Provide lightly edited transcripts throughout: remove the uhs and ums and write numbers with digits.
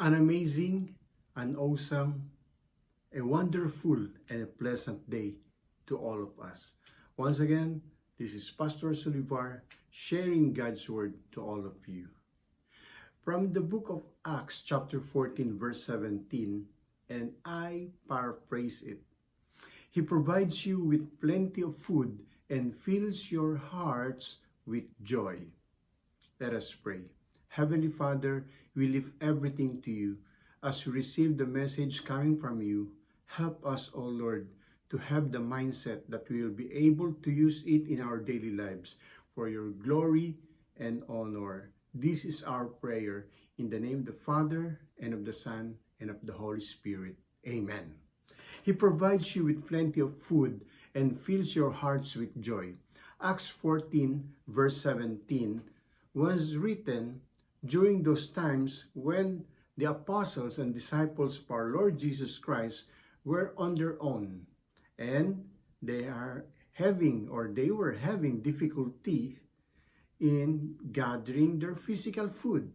An amazing, an awesome, a wonderful, and a pleasant day to all of us. Once again, this is Pastor Solivar sharing God's Word to all of you. From the book of Acts chapter 14 verse 17, and I paraphrase it. He provides you with plenty of food and fills your hearts with joy. Let us pray. Heavenly Father, we lift everything to you. As we receive the message coming from you, help us, O Lord, to have the mindset that we will be able to use it in our daily lives for your glory and honor. This is our prayer in the name of the Father, and of the Son, and of the Holy Spirit. Amen. He provides you with plenty of food and fills your hearts with joy. Acts 14 verse 17 was written during those times when the apostles and disciples of our Lord Jesus Christ were on their own, and they were having difficulty in gathering their physical food.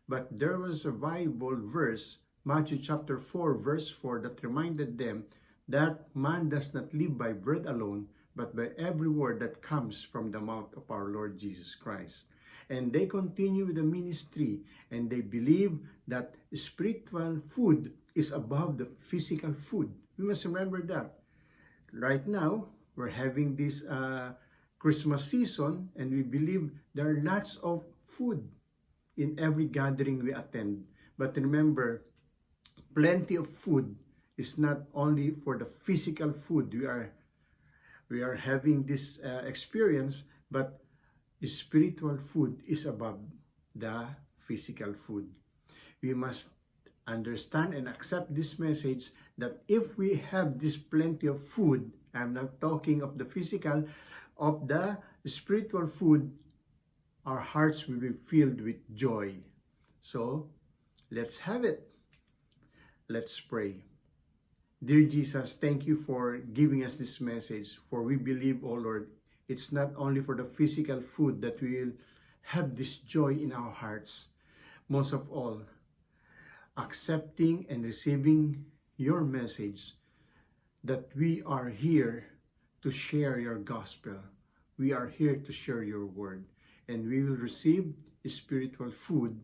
But there was a Bible verse, Matthew chapter 4 verse 4, that reminded them that man does not live by bread alone, but by every word that comes from the mouth of our Lord Jesus Christ. And they continue with the ministry, and they believe that spiritual food is above the physical food. We must remember that. Right now, we're having this Christmas season, and we believe there are lots of food in every gathering we attend. But remember, plenty of food is not only for the physical food we are having this experience, but spiritual food is above the physical food. We must understand and accept this message that if we have this plenty of food, I'm not talking of the physical, of the spiritual food, our hearts will be filled with joy. So, let's have it. Let's pray. Dear Jesus, thank you for giving us this message, for we believe, O Lord, it's not only for the physical food that we will have this joy in our hearts. Most of all, accepting and receiving your message that we are here to share your gospel. We are here to share your word. And we will receive spiritual food,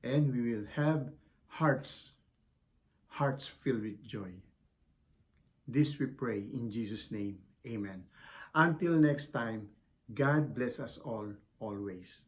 and we will have hearts filled with joy. This we pray in Jesus' name. Amen. Until next time, God bless us all, always.